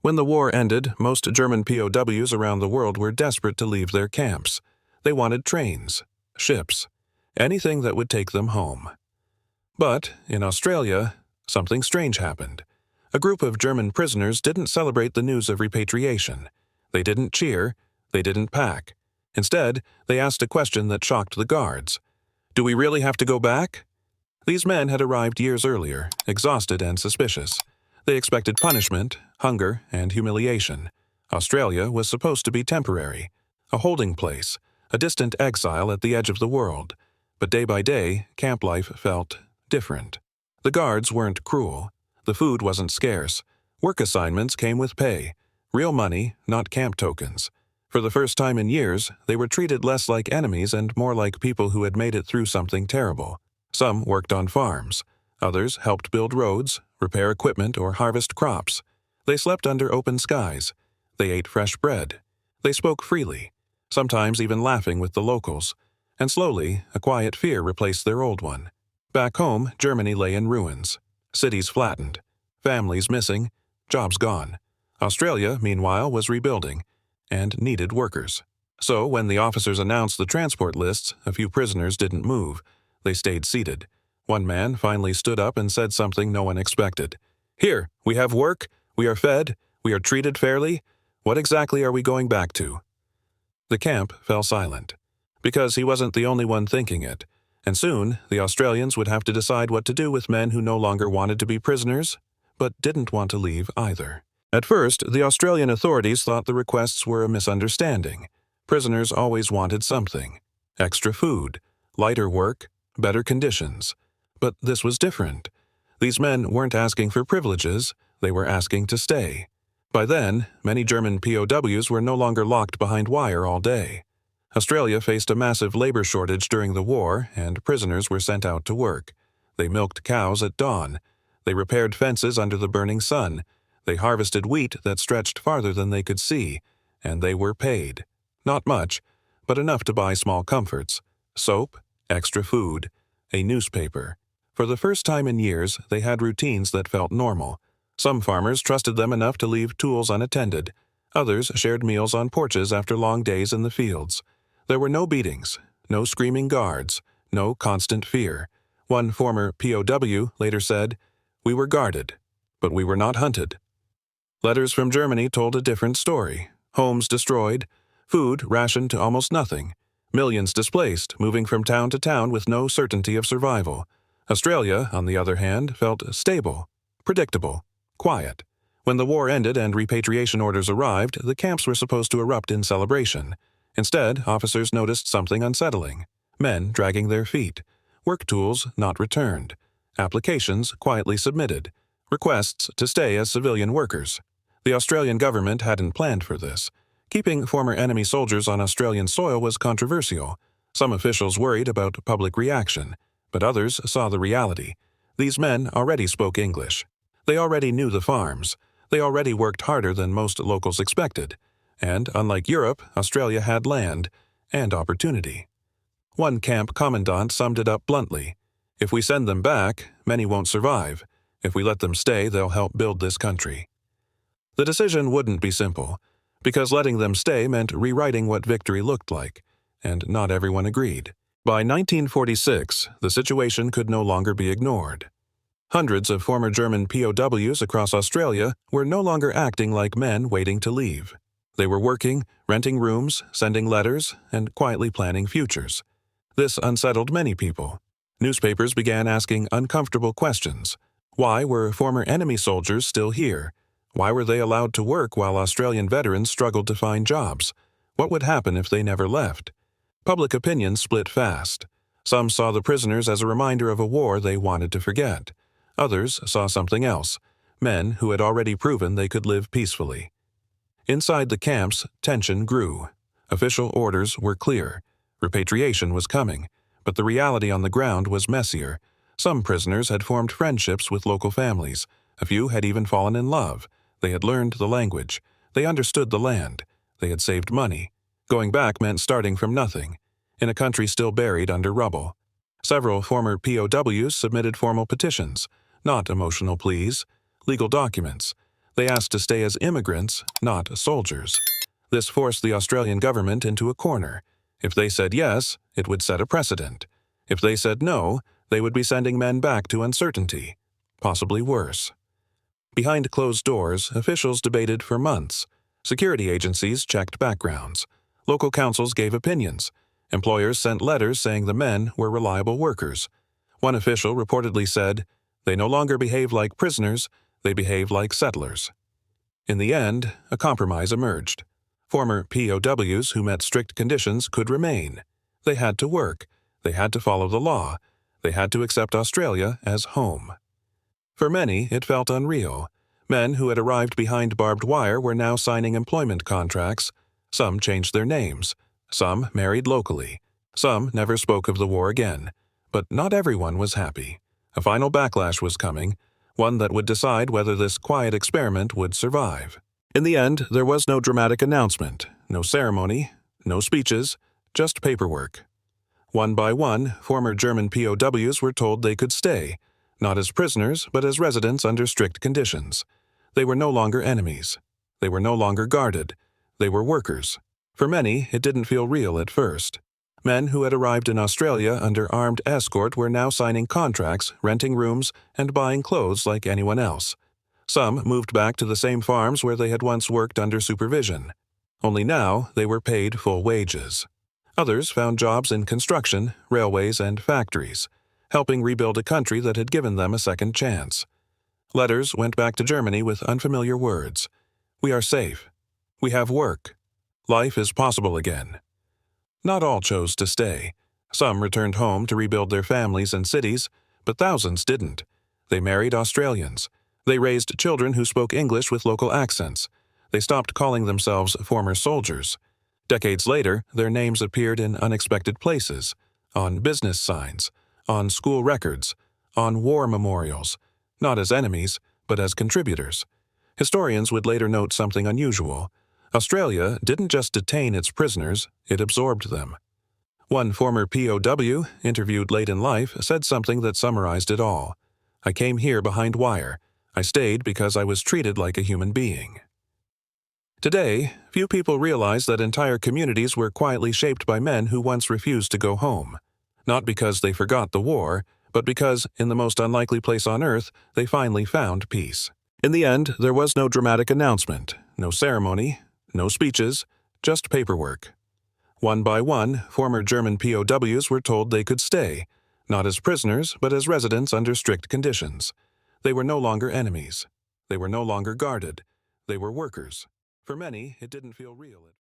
When the war ended, most German POWs around the world were desperate to leave their camps. They wanted trains, ships, anything that would take them home. But in Australia, something strange happened. A group of German prisoners didn't celebrate the news of repatriation. They didn't cheer, they didn't pack. Instead, they asked a question that shocked the guards. "Do we really have to go back?" These men had arrived years earlier, exhausted and suspicious. They expected punishment, hunger, and humiliation. Australia was supposed to be temporary, a holding place, a distant exile at the edge of the world. But day by day, camp life felt different. The guards weren't cruel. The food wasn't scarce. Work assignments came with pay. Real money, not camp tokens. For the first time in years, they were treated less like enemies and more like people who had made it through something terrible. Some worked on farms. Others helped build roads, repair equipment, or harvest crops. They slept under open skies. They ate fresh bread. They spoke freely, sometimes even laughing with the locals. And slowly, a quiet fear replaced their old one. Back home, Germany lay in ruins. Cities flattened. Families missing. Jobs gone. Australia, meanwhile, was rebuilding and needed workers. So when the officers announced the transport lists, a few prisoners didn't move. They stayed seated. One man finally stood up and said something no one expected. "Here, we have work, we are fed, we are treated fairly. What exactly are we going back to?" The camp fell silent, because he wasn't the only one thinking it. And soon, the Australians would have to decide what to do with men who no longer wanted to be prisoners, but didn't want to leave either. At first, the Australian authorities thought the requests were a misunderstanding. Prisoners always wanted something: extra food, lighter work, better conditions. But this was different. These men weren't asking for privileges, they were asking to stay. By then, many German POWs were no longer locked behind wire all day. Australia faced a massive labor shortage during the war, and prisoners were sent out to work. They milked cows at dawn. They repaired fences under the burning sun. They harvested wheat that stretched farther than they could see, and they were paid. Not much, but enough to buy small comforts: soap, extra food, a newspaper. For the first time in years, they had routines that felt normal. Some farmers trusted them enough to leave tools unattended. Others shared meals on porches after long days in the fields. There were no beatings, no screaming guards, no constant fear. One former POW later said, "We were guarded, but we were not hunted." Letters from Germany told a different story. Homes destroyed, food rationed to almost nothing, millions displaced, moving from town to town with no certainty of survival. Australia, on the other hand, felt stable, predictable, quiet. When the war ended and repatriation orders arrived, the camps were supposed to erupt in celebration. Instead, officers noticed something unsettling: men dragging their feet, work tools not returned, applications quietly submitted, requests to stay as civilian workers. The Australian government hadn't planned for this. Keeping former enemy soldiers on Australian soil was controversial. Some officials worried about public reaction, but others saw the reality. These men already spoke English. They already knew the farms. They already worked harder than most locals expected. And, unlike Europe, Australia had land and opportunity. One camp commandant summed it up bluntly: "If we send them back, many won't survive. If we let them stay, they'll help build this country." The decision wouldn't be simple, because letting them stay meant rewriting what victory looked like, and not everyone agreed. By 1946, the situation could no longer be ignored. Hundreds of former German POWs across Australia were no longer acting like men waiting to leave. They were working, renting rooms, sending letters, and quietly planning futures. This unsettled many people. Newspapers began asking uncomfortable questions. Why were former enemy soldiers still here? Why were they allowed to work while Australian veterans struggled to find jobs? What would happen if they never left? Public opinion split fast. Some saw the prisoners as a reminder of a war they wanted to forget. Others saw something else: men who had already proven they could live peacefully. Inside the camps, tension grew. Official orders were clear. Repatriation was coming, but the reality on the ground was messier. Some prisoners had formed friendships with local families. A few had even fallen in love. They had learned the language. They understood the land. They had saved money. Going back meant starting from nothing, in a country still buried under rubble. Several former POWs submitted formal petitions, not emotional pleas, legal documents. They asked to stay as immigrants, not soldiers. This forced the Australian government into a corner. If they said yes, it would set a precedent. If they said no, they would be sending men back to uncertainty, possibly worse. Behind closed doors, officials debated for months. Security agencies checked backgrounds. Local councils gave opinions. Employers sent letters saying the men were reliable workers. One official reportedly said, "They no longer behave like prisoners, they behave like settlers." In the end, a compromise emerged. Former POWs who met strict conditions could remain. They had to work. They had to follow the law. They had to accept Australia as home. For many, it felt unreal. Men who had arrived behind barbed wire were now signing employment contracts. Some changed their names. Some married locally. Some never spoke of the war again. But not everyone was happy. A final backlash was coming, one that would decide whether this quiet experiment would survive. In the end, there was no dramatic announcement, no ceremony, no speeches, just paperwork. One by one, former German POWs were told they could stay, not as prisoners, but as residents under strict conditions. They were no longer enemies. They were no longer guarded. They were workers. For many, it didn't feel real at first. Men who had arrived in Australia under armed escort were now signing contracts, renting rooms, and buying clothes like anyone else. Some moved back to the same farms where they had once worked under supervision. Only now they were paid full wages. Others found jobs in construction, railways, and factories, helping rebuild a country that had given them a second chance. Letters went back to Germany with unfamiliar words. "We are safe. We have work. Life is possible again." Not all chose to stay. Some returned home to rebuild their families and cities, but thousands didn't. They married Australians. They raised children who spoke English with local accents. They stopped calling themselves former soldiers. Decades later, their names appeared in unexpected places, on business signs, on school records, on war memorials, not as enemies, but as contributors. Historians would later note something unusual. Australia didn't just detain its prisoners, it absorbed them. One former POW, interviewed late in life, said something that summarized it all. "I came here behind wire. I stayed because I was treated like a human being." Today, few people realize that entire communities were quietly shaped by men who once refused to go home. Not because they forgot the war, but because, in the most unlikely place on earth, they finally found peace. In the end, there was no dramatic announcement, no ceremony, no speeches, just paperwork. One by one, former German POWs were told they could stay, not as prisoners, but as residents under strict conditions. They were no longer enemies. They were no longer guarded. They were workers. For many, it didn't feel real.